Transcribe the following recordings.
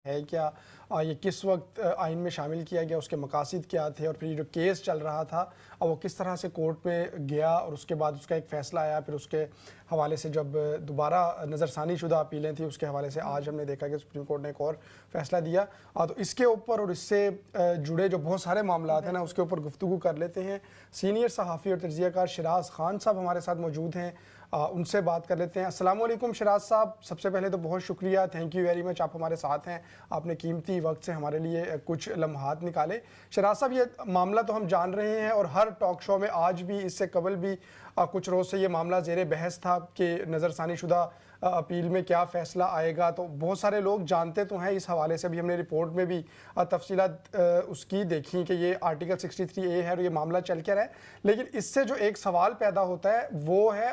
है क्या, ये किस वक्त आइन में शामिल किया गया, उसके मकासद क्या थे, और फिर जो केस चल रहा था और वो किस तरह से कोर्ट में गया और उसके बाद उसका एक फ़ैसला आया। फिर उसके हवाले से जब दोबारा नज़रसानी शुदा अपीलें थी, उसके हवाले से आज हमने देखा कि सुप्रीम कोर्ट ने एक और फ़ैसला दिया। तो इसके ऊपर और इससे जुड़े जो बहुत सारे मामला हैं ना, उसके ऊपर गुफ्तगू कर लेते हैं। सीनियर सहाफ़ी और तज्ज़ियाकार शराज खान साहब हमारे साथ मौजूद हैं, उनसे बात कर लेते हैं। अस्सलाम वालेकुम शराज साहब, सबसे पहले तो बहुत शुक्रिया, थैंक यू वेरी मच, आप हमारे साथ हैं, आपने कीमती वक्त से हमारे लिए कुछ लम्हात निकाले। शराज साहब, ये मामला तो हम जान रहे हैं और हर टॉक शो में आज भी, इससे कबल भी कुछ रोज़ से ये मामला ज़ेरे बहस था कि नज़रसानी शुदा अपील में क्या फ़ैसला आएगा। तो बहुत सारे लोग जानते तो हैं, इस हवाले से भी हमने रिपोर्ट में भी तफसीलात उसकी देखी कि ये आर्टिकल 63A है और ये मामला चल क्या रहा है। लेकिन इससे जो एक सवाल पैदा होता है वो है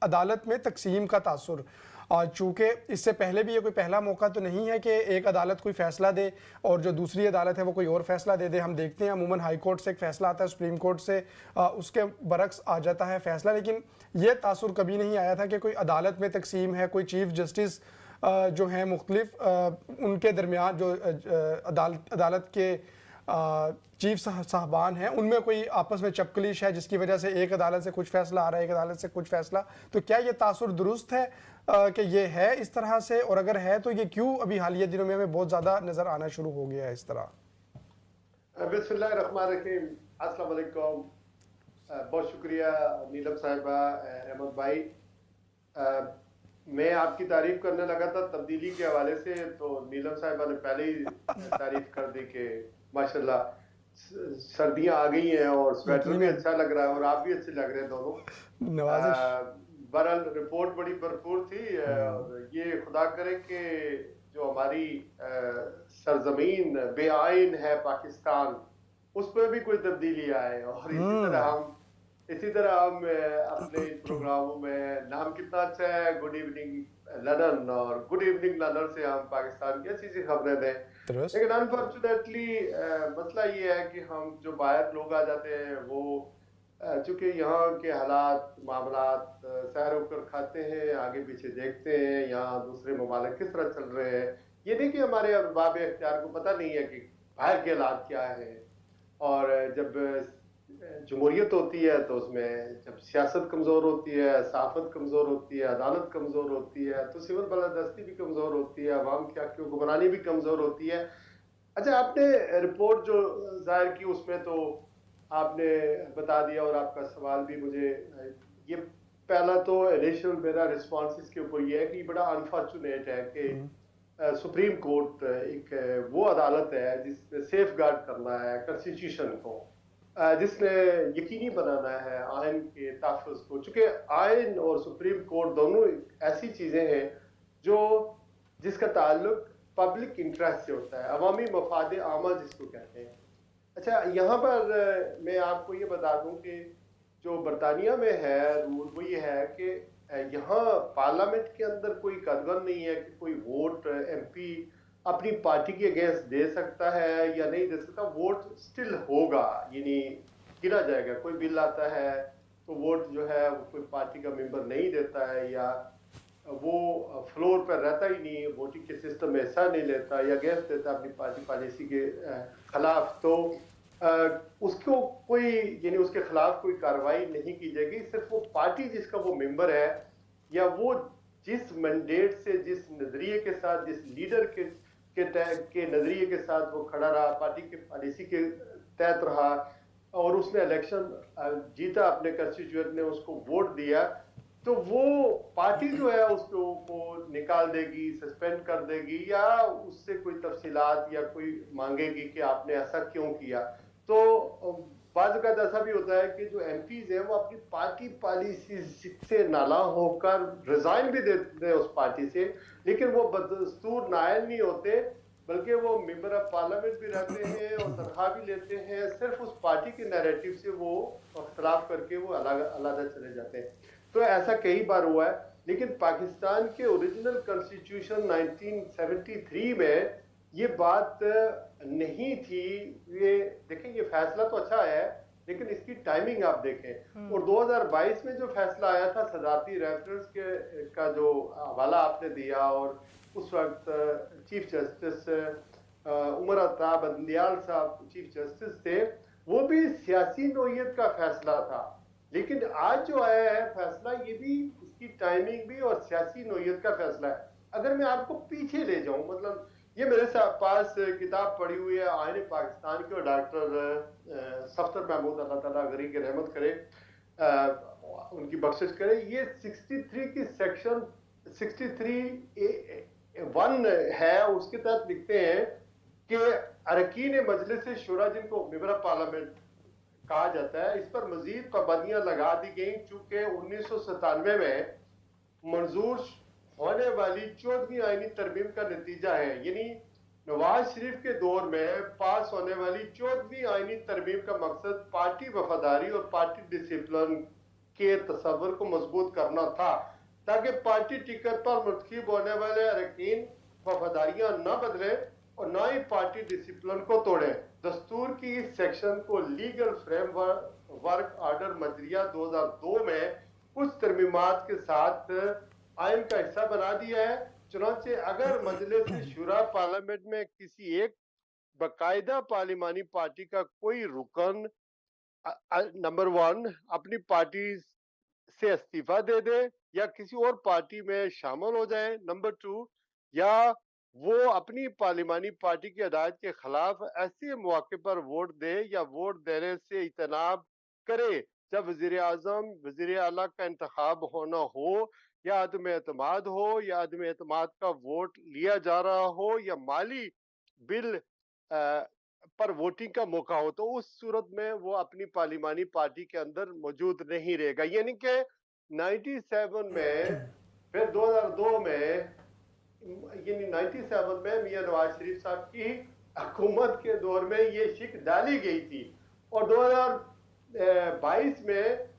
अदालत में तकसीम का तासुर। और चूँकि इससे पहले भी ये कोई पहला मौका तो नहीं है कि एक अदालत कोई फ़ैसला दे और जो दूसरी अदालत है वो कोई और फ़ैसला दे दे। हम देखते हैं अमूमन हाई कोर्ट से एक फ़ैसला आता है, सुप्रीम कोर्ट से उसके बरक्स आ जाता है फ़ैसला। लेकिन ये तासुर कभी नहीं आया था कि कोई अदालत में तकसीम है, कोई चीफ़ जस्टिस जो हैं मुख्तलिफ उनके दरमियान जो अदालत के चीफ साहबान हैं, उनमें कोई आपस में चपकलिश है जिसकी वजह से एक अदालत से कुछ फ़ैसला आ रहा है, एक अदालत से कुछ फ़ैसला। तो क्या ये तासुर दुरुस्त है कि ये है इस तरह से, और अगर है तो ये क्यों अभी हालिया दिनों में हमें बहुत ज़्यादा नज़र आना शुरू हो गया है इस तरह? बिस्मिल्लाहिर्रहमानिर्रहीम, अस्सलाम वालेकुम। बहुत शुक्रिया नीलम साहिबा, अहमद भाई। मैं आपकी तारीफ करने लगा था तब्दीली के हवाले से, तो नीलम साहिबा ने पहले ही तारीफ कर दी कि माशाल्लाह सर्दियां आ गई हैं और स्वेटर भी अच्छा लग रहा है और आप भी अच्छे लग रहे हैं दोनों। नवाजिश। बहरहाल रिपोर्ट बड़ी भरपूर थी और ये खुदा करे कि जो हमारी सरजमीन बेआइन है पाकिस्तान, उस पर भी कोई तब्दीली आए। और इसी तरह हम अपने प्रोग्रामों में, नाम कितना अच्छा है, गुड इवनिंग लंदन, और गुड इवनिंग लंदन से हम पाकिस्तान की अच्छी सी खबरें दें। लेकिन अनफॉर्चुनेटली मसला ये है कि हम जो बाहर लोग आ जाते हैं वो चूंकि यहाँ के हालात मामलात सैर होकर खाते हैं, आगे पीछे देखते हैं यहाँ दूसरे ममालिक किस तरह चल रहे हैं। ये नहीं कि हमारे अरबाब इख्तियार को पता नहीं है कि बाहर के हालात क्या है। और जब जमहूरियत होती है तो उसमें जब सियासत कमज़ोर होती है, सहाफ़त कमज़ोर होती है, अदालत कमज़ोर होती है, तो सिविल बलादस्ती भी कमज़ोर होती है, अवाम की हक़ की हुक्मरानी भी कमज़ोर होती है। अच्छा, आपने रिपोर्ट जो जाहिर की उसमें तो आपने बता दिया, और आपका सवाल भी मुझे ये पहला तो इनिशियल मेरा रिस्पॉन्स इसके ऊपर ये है कि बड़ा अनफॉर्चुनेट है कि सुप्रीम कोर्ट एक वो अदालत है जिसने सेफ गार्ड करना है कॉन्स्टिट्यूशन को, जिसने यकीनी बनाना है आइन के तहफ़्फ़ुज़ को। चूँकि आइन और सुप्रीम कोर्ट दोनों ऐसी चीज़ें हैं जो जिसका ताल्लुक पब्लिक इंटरेस्ट से होता है, अवामी मफाद आमा जिसको कहते हैं। अच्छा, यहाँ पर मैं आपको ये बता दूँ कि जो बरतानिया में है रूल वो ये है कि यहाँ पार्लियामेंट के अंदर कोई कदगन नहीं है कि कोई वोट एमपी अपनी पार्टी के अगेंस्ट दे सकता है या नहीं दे सकता। वोट स्टिल होगा, यानी गिना जाएगा। कोई बिल आता है तो वोट जो है वो कोई पार्टी का मेंबर नहीं देता है या वो फ्लोर पर रहता ही नहीं, वोटिंग के सिस्टम में हिस्सा नहीं लेता या अगेंस्ट देता अपनी पार्टी पॉलिसी के खिलाफ, तो उसको कोई यानी उसके खिलाफ कोई कार्रवाई नहीं की जाएगी। सिर्फ वो पार्टी जिसका वो मेंबर है या वो जिस मैंडेट से, जिस नजरिए के साथ, जिस लीडर के नजरिए के साथ वो खड़ा रहा, पार्टी के पॉलिसी के तहत रहा और उसने इलेक्शन जीता, अपने कंस्टिट्यूएंट ने उसको वोट दिया, तो वो पार्टी जो है उसको निकाल देगी, सस्पेंड कर देगी या उससे कोई तफसीलात या कोई मांगेगी कि आपने ऐसा क्यों किया। तो बाज़ औक़ात ऐसा भी होता है कि जो एमपीज हैं वो अपनी पार्टी पॉलिसी से नाला होकर रिजाइन भी देते हैं उस पार्टी से, लेकिन वो बदस्तूर नायल नहीं होते, बल्कि वो मेंबर ऑफ पार्लियामेंट भी रहते हैं और तनख्वाह भी लेते हैं। सिर्फ उस पार्टी के नैरेटिव से वो इख्तलाफ करके वो अलग चले जाते हैं। तो ऐसा कई बार हुआ है। लेकिन पाकिस्तान के ओरिजिनल कॉन्स्टिट्यूशन 1973 में ये बात नहीं थी। ये देखें, ये फैसला तो अच्छा है लेकिन इसकी टाइमिंग आप देखें। और 2022 में जो फैसला आया था सदारती रेफरेंस का जो हवाला आपने दिया और उस वक्त चीफ जस्टिस उमर अता बंदयाल साहब चीफ जस्टिस थे, वो भी सियासी नोयत का फैसला था। लेकिन आज जो आया है फैसला, ये भी इसकी टाइमिंग भी और सियासी नोयत का फैसला है। अगर मैं आपको पीछे ले जाऊं, मतलब ये मेरे पास किताब पढ़ी हुई है आईन पाकिस्तान की, और डॉक्टर सफ्तर महमूद अल्लाह ताला गरी की रहमत करे, उनकी बख्शिश करे। ये 63 की सेक्शन 63(1) है, उसके तहत लिखते हैं कि अरकीन मजलिस शुरा, जिनको मेंबर ऑफ पार्लियामेंट कहा जाता है, इस पर मजीद पाबंदियां लगा दी गई, चूंकि 1997 में मंजूर होने वाली 14वीं आईनी तरमीम का नतीजा है। यानी नवाज शरीफ के दौर में पास होने वाली 14वीं आईनी तरमीम का मकसद पार्टी वफादारी और पार्टी डिसिप्लिन के तस्वर को मजबूत करना था, ताकि पार्टी टिकट पर मुंतखब होने वाले अरकान वफादारियां न बदले और न ही पार्टी डिसिप्लिन को तोड़े। दस्तूर की इस सेक्शन को लीगल फ्रेमवर्क ऑर्डर मजरिया 2002 में कुछ तरमीमात के साथ आइन का हिस्सा बना दिया है। चुनांचे अगर मजलिस शुरा पार्लियामेंट में किसी एक बाकायदा पार्लिमानी पार्टी का कोई रुकन नंबर 1 अपनी पार्टी से इस्तीफा दे दे या किसी और पार्टी में शामिल हो जाए, नंबर 2, या वो अपनी पार्लिमानी पार्टी की हदायत के खिलाफ ऐसे मौके पर वोट दे या वोट देने से इजतनाब करे जब वजीर आजम वजीर आला का इंतखाब होना हो, या अदम एतमाद हो, या अदम एतमाद का वोट लिया जा रहा हो, या माली बिल पर वोटिंग का मौका हो, तो उस सूरत में वो अपनी पार्लिमानी पार्टी के अंदर मौजूद नहीं रहेगा। यानी कि 97 में, फिर 2002 में, यानी 97 में मियां नवाज शरीफ साहब की हुकूमत के दौर में ये शिक डाली गई थी, और 2022 में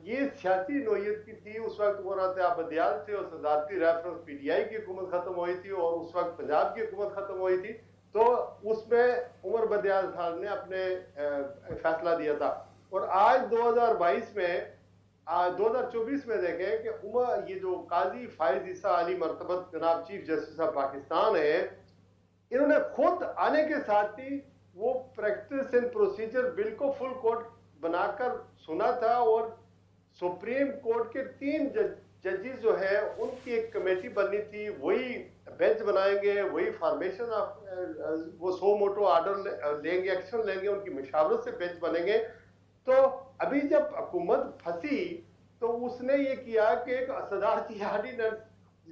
ये सियासी नोयत की थी। उस वक्त उमर बंदयाल थे और सदारती रेफरेंस पीटीआई की हुकूमत खत्म हुई थी, और उस वक्त पंजाब की हुकूमत खत्म हुई थी, तो उसमें उमर बंदयाल साहब ने अपने फैसला दिया था। और आज 2022 में 2024 में देखें कि ये जो काजी फाइज ईसा अली मरतबत जनाब चीफ जस्टिस ऑफ पाकिस्तान है, इन्होंने खुद आने के साथ ही वो प्रैक्टिस एंड प्रोसीजर बिल को फुल कोर्ट बनाकर सुना था, और सुप्रीम कोर्ट के 3 जजेस जो है उनकी एक कमेटी बननी थी, वही बेंच बनाएंगे, वही फॉर्मेशन ऑफ वो सो मोटो ऑर्डर लेंगे, एक्शन लेंगे, उनकी मशावरत से बेंच बनेंगे। तो अभी जब हुकूमत फंसी तो उसने ये किया कि एक सदारती ऑर्डिनेंस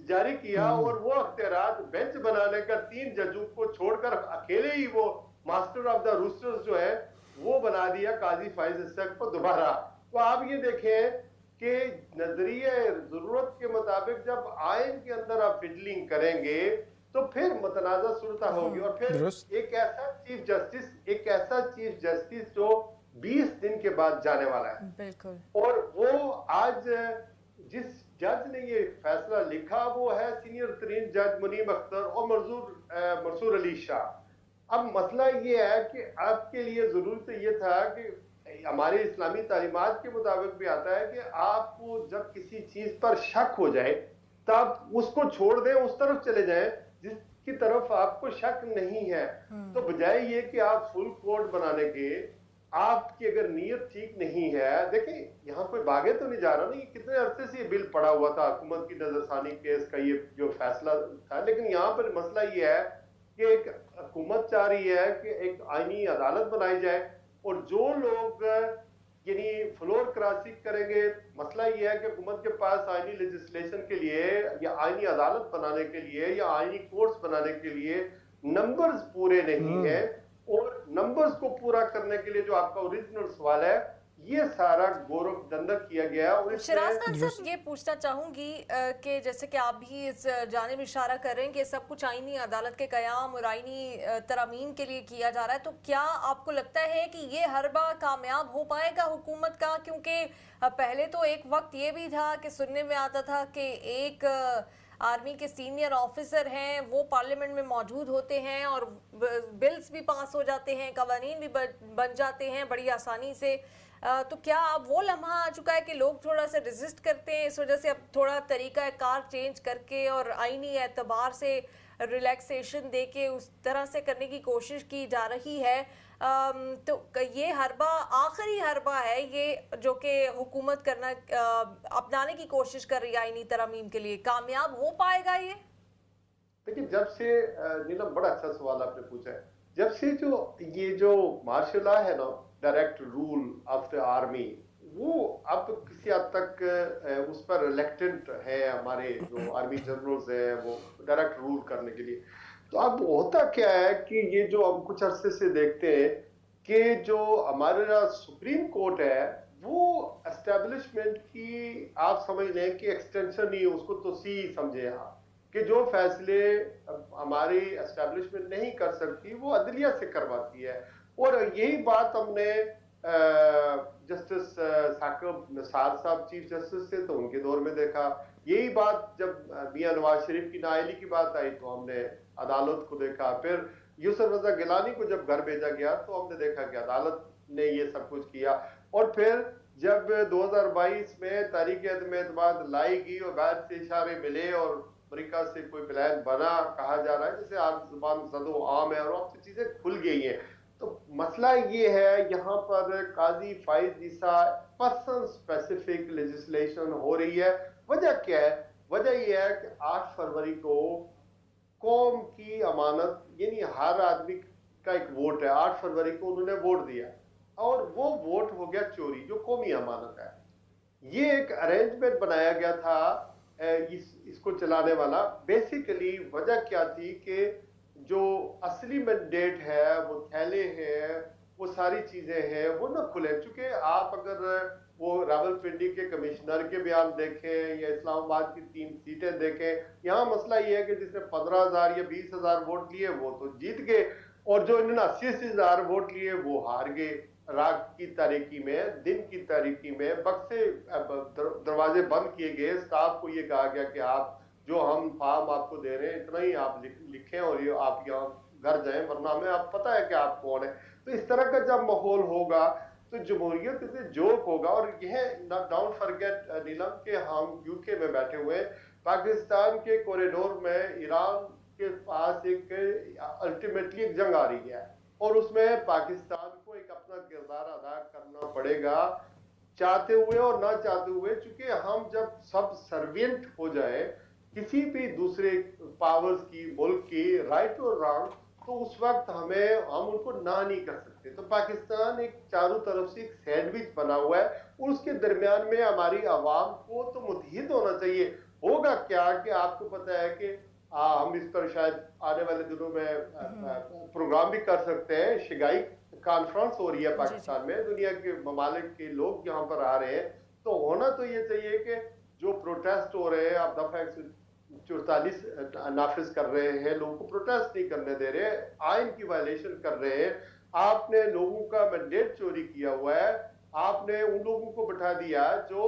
जारी किया, और वो अख्तियारात बेंच बनाने का 3 जजों को छोड़कर अकेले ही वो मास्टर ऑफ द रूस्टर्स जो है वो बना दिया काजी फाइज इस्सक को दोबारा। तो आप ये देखें कि नजरिए जरूरत के मुताबिक जब आइन के अंदर आप फिडलिंग करेंगे तो फिर मुतनाज़ा सूरत होगी, और फिर एक ऐसा चीफ जस्टिस जो 20 दिन के बाद जाने वाला है। बिल्कुल। और वो आज जिस जज ने ये फैसला लिखा वो है सीनियर तरीन जज मुनीम अख्तर और मंसूर अली शाह। अब मसला ये है कि आपके लिए जरूरत ये था कि हमारे इस्लामी तालीमात के मुताबिक भी आता है कि आपको जब किसी चीज पर शक हो जाए तब उसको छोड़ दें, उस तरफ चले जाएं जिसकी तरफ आपको शक नहीं है। तो बजाय ये कि आप फुल कोर्ट बनाने के, आपकी अगर नीयत ठीक नहीं है, देखिए यहाँ कोई भागे तो नहीं जा रहा, नहीं कितने अरसे से ये बिल पड़ा हुआ था, हुकूमत की नजरसानी केस का ये जो फैसला था। लेकिन यहाँ पर मसला ये है कि एक हुकूमत चाह रही है कि एक आईनी अदालत बनाई जाए, और जो लोग यानी फ्लोर क्रॉसिंग करेंगे, मसला ये है कि हुकूमत के पास आईनी लेजिस्लेशन के लिए या आईनी अदालत बनाने के लिए या आईनी कोर्ट्स बनाने के लिए नंबर्स पूरे नहीं है, और नंबर्स को पूरा करने के लिए जो आपका ओरिजिनल सवाल है ये सारा गौरव दंदर किया गया। और शिराज खान साहब ये पूछना चाहूंगी कि जैसे कि आप भी इस जानिब इशारा कर रहे हैं कि सब कुछ आईनी अदालत के कयाम और आईनी तरमीम के लिए किया जा रहा है, तो क्या आपको लगता है कि ये हरबा कामयाब हो पाएगा हुकूमत का? क्योंकि पहले तो एक वक्त ये भी था कि सुनने में आता था कि एक आर्मी के सीनियर ऑफिसर हैं वो पार्लियामेंट में मौजूद होते हैं और बिल्स भी पास हो जाते हैं, कवानीन भी बन जाते हैं बड़ी आसानी से, तो क्या अब वो लम्हा आ चुका है कि लोग थोड़ा सा रेजिस्ट करते हैं, इस वजह से अब थोड़ा तरीका कार चेंज करके और आईनी एतबार से रिलैक्सेशन दे के उस तरह से करने की कोशिश की जा रही है? तो ये हरबा आखिरी हरबा है ये जो कि हुकूमत करना अपनाने की कोशिश कर रही है आईनी तरमीम के लिए, कामयाब हो पाएगा ये? देखिए, जब से नीलम, बड़ा अच्छा सवाल आपने पूछा है। जब से जो मार्शल लॉ है ना, direct rule of the army, वो अब किसी हद तक उस पर रिलेक्टेंट है। हमारे जो आर्मी जनरल्स हैं वो डायरेक्ट रूल करने के लिए। तो अब होता क्या है कि ये जो हम कुछ अरसे से देखते हैं कि जो हमारा सुप्रीम कोर्ट है वो एस्टेब्लिशमेंट की, आप समझ लें कि एक्सटेंशन ही, उसको तो सी समझे आप, कि जो फैसले हमारी एस्टेब्लिशमेंट नहीं कर सकती वो अदलिया से करवाती है। और यही बात हमने जस्टिस साकिब निसार साहब चीफ जस्टिस से तो उनके दौर में देखा। यही बात जब मियां नवाज शरीफ की नाअहली की बात आई तो हमने अदालत को देखा। फिर यूसुफ रजा गिलानी को जब घर भेजा गया तो हमने देखा कि अदालत ने ये सब कुछ किया। और फिर जब 2022 में तारीख एतमाद लाई गई और बाहर से इशारे मिले और अमेरिका से कोई प्लान बना, कहा जा रहा है, जैसे आज जुबान ज़दो आम है और अब तो चीजें खुल गई हैं। तो मसला ये है, यहाँ पर काजी फाइज ईसा पर्सन स्पेसिफिक लेजिस्लेशन हो रही है। वजह क्या है? वजह यह है कि 8 फरवरी को कौम की अमानत, यानी हर आदमी का एक वोट है। 8 फरवरी को उन्होंने वोट दिया और वो वोट हो गया चोरी, जो कौमी अमानत है। ये एक अरेंजमेंट बनाया गया था इसको चलाने वाला। बेसिकली वजह क्या थी कि जो असली मैंडेट है, वो थैले हैं, वो सारी चीजें हैं, वो न खुले। चूंकि आप अगर वो रावलपिंडी के कमिश्नर के बयान देखें या इस्लामाबाद की 3 सीटें देखें, यहाँ मसला ये है कि जिसने 15,000 या 20,000 वोट लिए वो तो जीत गए, और जो इन्होंने 80,000 वोट लिए वो हार गए। रात की तारीकी में, दिन की तारीकी में बक्से दरवाजे बंद किए गए। स्टाफ को ये कहा गया कि आप जो हम फॉर्म आपको दे रहे हैं इतना ही आप लिखें और ये आप यहाँ घर जाएं, वरना हमें आप पता है कि आप कौन है। तो इस तरह का जब माहौल होगा तो जमहूरियत से जोक होगा। और यह डोंट फॉरगेट नीलम के हम यूके में बैठे हुए, पाकिस्तान के कॉरिडोर में ईरान के पास एक अल्टीमेटली एक जंग आ रही है और उसमें पाकिस्तान को एक अपना किरदार अदा करना पड़ेगा, चाहते हुए और ना चाहते हुए। चूंकि हम जब सब सर्वियंट हो जाए किसी भी दूसरे पावर्स की, मुल्क की, राइट और रॉन्ग, तो उस वक्त हम उनको ना नहीं कर सकते। तो पाकिस्तान एक चारों तरफ से एक सैंडविच बना हुआ है और उसके दरमियान में हमारी आवाम को तो मुतहिद होना चाहिए। होगा क्या कि आपको पता है कि हम इस पर शायद आने वाले दिनों में प्रोग्राम भी कर सकते हैं। शिगाई कॉन्फ्रेंस हो रही है पाकिस्तान में, दुनिया के ममालिक के लोग यहाँ पर आ रहे हैं। तो होना तो ये चाहिए कि जो प्रोटेस्ट हो रहे हैं, आप दफा 144 नाफिज कर रहे हैं, लोगों को प्रोटेस्ट नहीं करने दे रहे, आइन की वायलेशन कर रहे हैं, आपने लोगों का मैंडेट चोरी किया हुआ है, आपने उन लोगों को बैठा दिया जो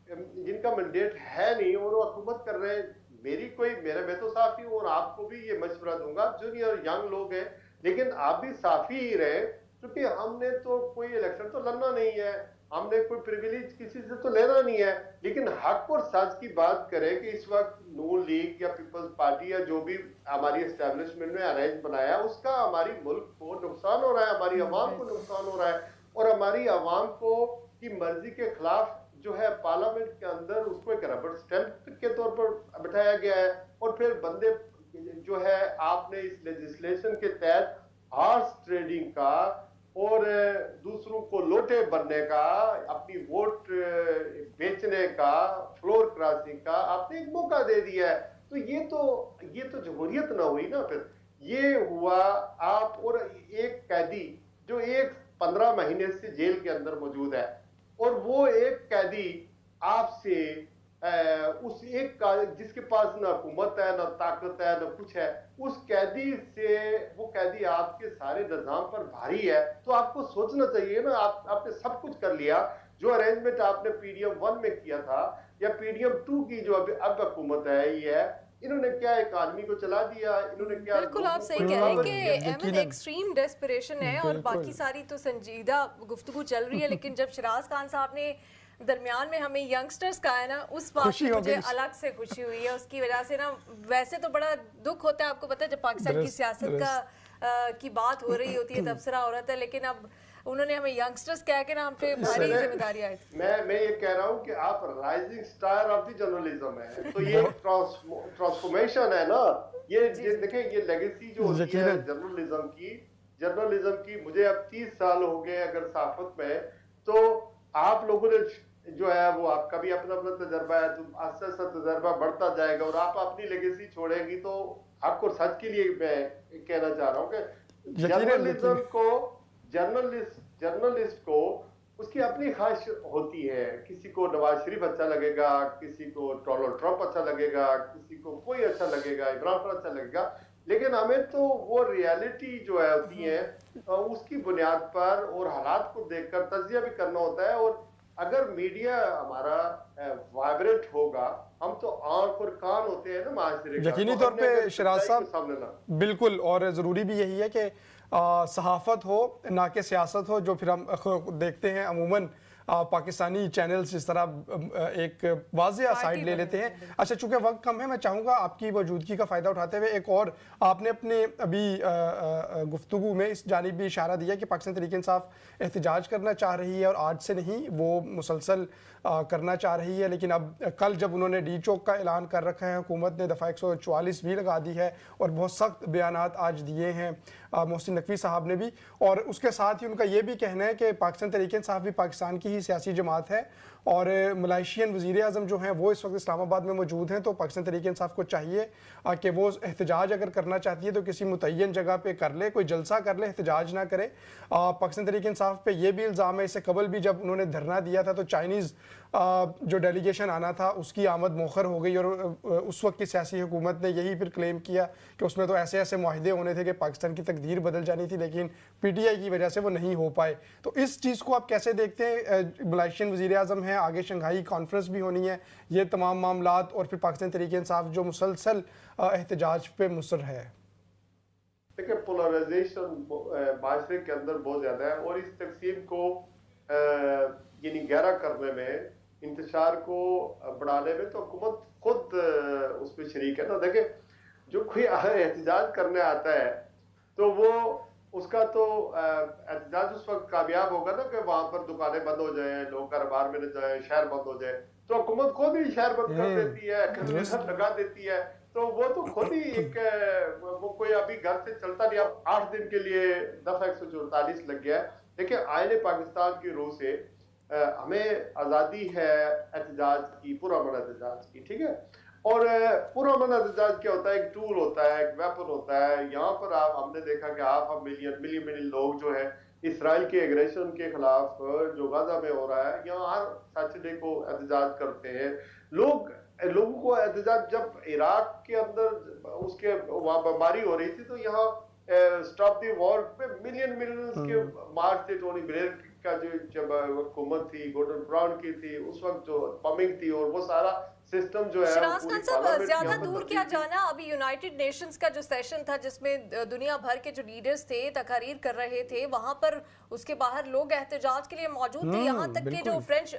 जिनका मैंडेट है नहीं और वो हुकूमत कर रहे हैं। मैं तो साफी हूँ और आपको भी ये मशवरा दूंगा, जूनियर यंग लोग हैं, लेकिन आप भी साफी ही रहे, क्योंकि हमने तो कोई इलेक्शन तो लड़ना नहीं है, हमने कोई प्रिविलेज किसी से तो लेना नहीं है। लेकिन हक और सच की बात करें कि इस वक्त नून लीग या पीपल्स पार्टी या जो भी हमारी एस्टेब्लिशमेंट में अरेंज बनाया, उसका हमारी मुल्क को नुकसान हो रहा है, हमारी आवाम को नुकसान हो रहा है। और हमारी आवाम को की मर्जी के खिलाफ जो है पार्लियामेंट के अंदर उसको एक रबर स्टैंप के तौर पर बिठाया गया है। और फिर बंदे जो है, आपने इस लेजिस्लेशन के तहत हॉर्स ट्रेडिंग का और दूसरों को लोटे बनने का, अपनी वोट बेचने का, फ्लोर क्रॉसिंग का आपने एक मौका दे दिया है। तो ये तो जमहूरियत ना हुई ना। फिर ये हुआ आप और एक कैदी जो 15 महीने से जेल के अंदर मौजूद है, और वो एक कैदी आपसे उस एक का जिसके पास ना हुकूमत है, ना ताकत है, ना कुछ है, उस कैदी से, वो कैदी आपके सारे निजाम पर भारी है। तो आपको सोचना चाहिए ना, आपने सब कुछ कर लिया। जो अरेंजमेंट आपने PDM 1 में किया था या PDM 2 की जो अब हुकूमत है, ये है इन्होंने क्या इकानमी को चला दिया, इन्होंने क्या बिल्कुल आप लोगों सही को कह रहे हैं empower कि किया। अहमद यकीनन। एक्सट्रीम डेस्परेशन है और बिल्कुल। बाकी सारी तो संजीदा गुफ्तगू चल रही है, लेकिन जब शराज खान साहब ने दरमियान में हमें यंगस्टर्स का है ना, उस बात खुशी की हो मुझे गई। अलग से खुशी हुई है। उसकी वजह से ना, वैसे तो बड़ा दुख होता है, आपको पता है जब पाकिस्तान की दुरुस्त, सियासत का की बात हो रही होती है, तबसरा हो रहा था, लेकिन अब उन्होंने हमें यंगस्टर्स कह के ना हम पे भारी जिम्मेदारी आई थी। मैं ये कह रहा हूँ कि आप rising star of the journalism है, तो ये ट्रांसफॉर्मेशन है ना, ये देखें, ये लेगेसी जो होती है यकीनन। जर्नलिज्म की मुझे अब 30 साल हो गए अगर सहाफत में, तो आप लोगों ने जो है वो आपका भी अपना अपना तजर्बा है, तो आस्ते आस्ते तजर्बा बढ़ता जाएगा और आप अपनी लेगेसी छोड़ेंगी, तो आपको सच के लिए मैं कहना चाह रहा हूँ कि जर्नलिज्म को जर्नलिस्ट को उसकी अपनी ख्वाहिश होती है। किसी को नवाज शरीफ अच्छा लगेगा, किसी को डोनाल्ड ट्रंप अच्छा लगेगा, किसी को कोई अच्छा लगेगा, इमरान खान अच्छा लगेगा, लेकिन हमें तो वो रियलिटी जो है होती है उसकी बुनियाद पर और हालात को देखकर तजिया भी करना होता है। और अगर मीडिया हमारा वाइब्रेंट होगा, हम तो आंख और कान होते हैं ना माशरे का, यकीनी तो तौर हमने पे अगर शराज सच्चाई को साहब, सामने ला बिल्कुल, और ज़रूरी भी यही है कि सहाफ़त हो ना कि सियासत हो, जो फिर हम देखते हैं अमूमन पाकिस्तानी चैनल्स जिस तरह एक वाज़ेह साइड ले लेते हैं। अच्छा, चूंकि वक्त कम है, मैं चाहूँगा आपकी मौजूदगी का फ़ायदा उठाते हुए एक और, आपने अपने अभी गुफ्तगू में इस जानिब भी इशारा दिया कि पाकिस्तान तहरीक इंसाफ एहतजाज करना चाह रही है और आज से नहीं, वो मुसलसल करना चाह रही है, लेकिन अब कल जब उन्होंने डी चौक का ऐलान कर रखा है, हुकूमत ने दफ़ा 144 भी लगा दी है और बहुत सख्त बयानात आज दिए हैं मोहसिन नकवी साहब ने भी, और उसके साथ ही उनका ये भी कहना है कि पाकिस्तान तहरीक इंसाफ भी पाकिस्तान की ही सियासी जमात है और मलाइशियन वज़ीर आज़म जो हैं वो इस वक्त इस्लामाबाद में मौजूद हैं, तो पाकिस्तान तहरीक इंसाफ को चाहिए कि वो एहतजाज अगर करना चाहती है तो किसी मुतय्यन जगह पे कर ले, कोई जलसा कर ले, एहतजाज ना करे। पाकिस्तान तहरीक इंसाफ पे ये भी इल्ज़ाम है, इससे कबल भी जब उन्होंने धरना दिया था तो चाइनीज़ जो डेलीगेशन आना था उसकी आमद मौखर हो गई और उस वक्त की सियासी हुकूमत ने यही फिर क्लेम किया कि उसमें तो ऐसे ऐसे मुआहदे होने थे कि पाकिस्तान की तकदीर बदल जानी थी, लेकिन PTI की वजह से वो नहीं हो पाए। तो इस चीज़ को आप कैसे देखते हैं? मलाइशियन वज़ीर आज़म है, आगे शंघाई कॉन्फ्रेंस भी होनी है, ये तमाम मामलात, और फिर पाकिस्तान तहरीक इंसाफ जो मुसलसल एहतजाज पे मुसर है। देखिए, पोलराइजेशन माशरे के अंदर बहुत ज़्यादा है और इस तकसीम को यानी गहरा करने में, इंतशार को बढ़ाने में तो हुकूमत खुद उसमें शरीक है ना। देखिए, जो कोई एहतजाज करने आता है तो वो उसका तो एहतजाज उस वक्त कामयाब होगा ना कि वहां पर दुकानें बंद हो जाए, लोग कारोबार में न जाए, शहर बंद हो जाए, तो हुकूमत खुद ही शहर बंद कर देती है, कंडीशन लगा देती है, तो वो तो खुद ही एक वो कोई अभी घर से चलता नहीं। अब 8 दिन के लिए दफा 144 लग गया है। देखिए, आईने पाकिस्तान की रूह से हमें आज़ादी है एहतजाज की, पुरअमन एहतजाज की, ठीक है। और पुरअमन एहतजाज क्या होता है? एक टूल होता है, एक वेपन होता है। यहाँ पर हमने देखा कि हाफ मिलियन लोग जो है इसराइल के एग्रेशन के खिलाफ जो गाजा में हो रहा है, यहाँ हर सैटरडे को एहतजाज करते हैं लोगों को एहतजाज। जब इराक के अंदर उसके वहाँ बमबारी हो रही थी तो यहाँ स्टॉप द वॉर पे मिलियंस के मार्च थे। टोनी ब्लेयर का जो जब हुकूमत थी, गॉर्डन ब्राउन की थी, उस वक्त जो बमिंग थी और वो सारा सिस्टम जो है, शराज खान साहब, ज्यादा दूर क्या जाना, अभी यूनाइटेड नेशंस का जो सेशन था जिसमें दुनिया भर के जो लीडर्स थे तकारीर कर रहे थे, वहां पर उसके बाहर लोग एहतजाज के लिए मौजूद थे, यहाँ तक कि जो फ्रेंच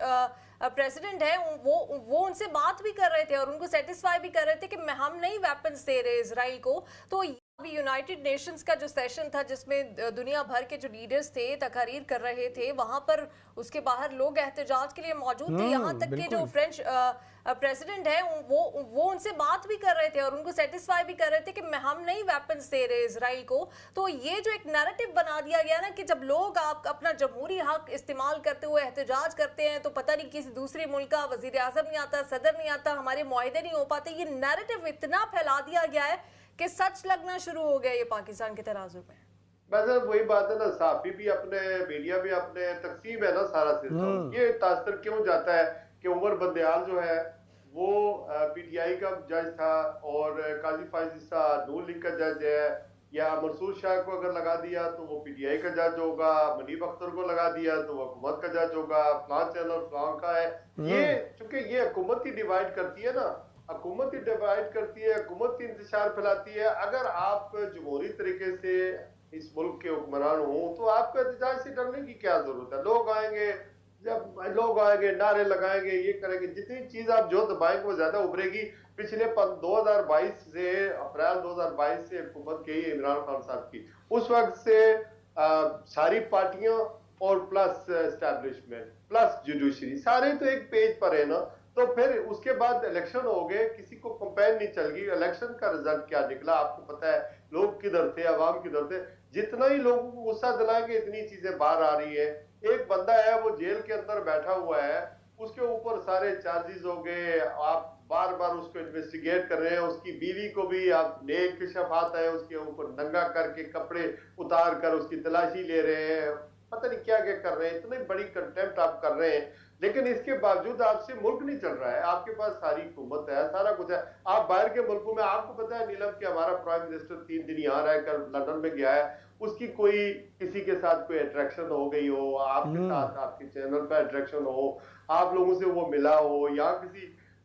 प्रेसिडेंट है वो उनसे बात भी कर रहे थे और उनको सेटिस्फाई भी कर रहे थे कि हम नहीं वेपन्स दे रहे इसराइल को। तो अभी यूनाइटेड नेशंस का जो सेशन था जिसमें दुनिया भर के जो लीडर्स थे तकारीर कर रहे थे, वहां पर उसके बाहर लोग एहतजाज के लिए मौजूद थे, यहाँ तक कि जो फ्रेंच प्रेसिडेंट है वो उनसे बात भी कर रहे थे और उनको सेटिस्फाई भी कर रहे थे कि हम नहीं वेपन्स दे रहे इसराइल को। तो ये जो एक नैरेटिव बना दिया गया ना कि जब लोग आप अपना जमहूरी हक इस्तेमाल करते हुए एहतजाज करते हैं तो पता नहीं किसी दूसरे मुल्क का वजीर आजम नहीं आता, सदर नहीं आता, हमारे मुआहदे नहीं हो पाते, ये नैरेटिव इतना फैला दिया गया है कि सच लगना शुरू हो गया ये पाकिस्तान के तराजू में। बस वही बात है ना, साफी भी अपने, मीडिया भी अपने, तकसीम है ना सारा सिस्टम। ये तासर क्यों जाता है कि उमर बंदयाल जो है वो PTI का जज था और काजी फाइज ईसा नून लीग का जज है, या मंसूर शाह को अगर लगा दिया तो वो PTI का जज होगा, मनीब अख्तर को लगा दिया तो वो हुकूमत का जज होगा, फलां चैनल फलां का है। ये चूंकि ये हुकूमत ही डिवाइड करती है ना, हुकूमत ही डिवाइड करती है, हुकूमत ही इंतशार फैलाती है। अगर आप जमहूरी तरीके से इस मुल्क के हुक्मरान हो तो आपको एहतजाज से डरने की क्या जरूरत है। लोग आएंगे, जब लोग आएंगे नारे लगाएंगे, ये करेंगे, जितनी चीज आप जो दबाएंगे वो ज्यादा उभरेगी। पिछले 2022 से, अप्रैल 2022 से हुकूमत की इमरान खान साहब की, उस वक्त से सारी पार्टियां और प्लस एस्टैब्लिशमेंट प्लस जुडिशरी सारे तो एक पेज पर है ना। तो फिर उसके बाद इलेक्शन हो गए, किसी को कंपेन नहीं चल गई। इलेक्शन का रिजल्ट क्या निकला आपको पता है, लोग किधर थे, अवाम किधर थे। जितना ही लोगों को गुस्सा दिलाएंगे इतनी चीजें बाहर आ रही है। एक बंदा है वो जेल के अंदर बैठा हुआ है, उसके ऊपर सारे चार्जेस हो गए, आप बार बार उसको इन्वेस्टिगेट कर रहे हैं। उसकी बीवी को भी आप नेक शफात है, उसके ऊपर नंगा करके कपड़े उतार कर उसकी तलाशी ले रहे हैं, पता नहीं क्या क्या कर रहे हैं। इतनी बड़ी कंटेम्प्ट आप कर रहे हैं, लेकिन इसके बावजूद आपसे मुल्क नहीं चल रहा है। आपके पास सारी हुकूमत है, सारा कुछ है। आप बाहर के मुल्कों में, आपको पता है नीलम कि हमारा प्राइम मिनिस्टर 3 दिन यहाँ रहकर लंदन में गया है, उसकी कोई किसी के साथ कोई अट्रैक्शन हो गई हो, आपके साथ आपके चैनल पर अट्रैक्शन हो, आप लोगों से वो मिला हो, या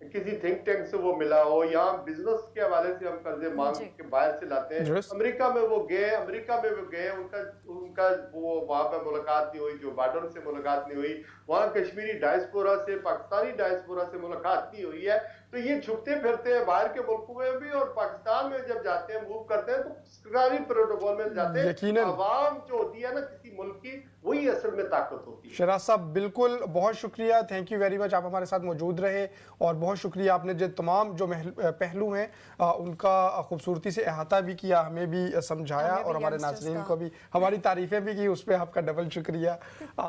किसी थिंक टैंक से वो मिला हो, या बिजनेस के हवाले से हम कर्जे मांग के बाहर से लाते हैं। अमेरिका में वो गए, उनका वो वहां पर मुलाकात नहीं हुई, जो बाइडेन से मुलाकात नहीं हुई, वहां कश्मीरी डायस्पोरा से, पाकिस्तानी डायस्पोरा से मुलाकात नहीं हुई है। तो ये छुपते फिरते हैं बाहर के मुल्कों में भी, और पाकिस्तान में जब जाते हैं, मूव करते हैं, तो सरकारी प्रोटोकॉल में जाते हैं। अवाम जो होती है ना किसी मुल्क की, वही असल में ताकत होती है। शहराज साहब बिल्कुल, बहुत शुक्रिया, थैंक यू वेरी मच, आप हमारे साथ मौजूद रहे। और बहुत शुक्रिया, आपने जो तमाम जो पहलू हैं उनका खूबसूरती से अहाता भी किया, हमें भी समझाया, और हमारे नाज़रीन को भी हमारी तारीफें भी की, उस पर आपका डबल शुक्रिया।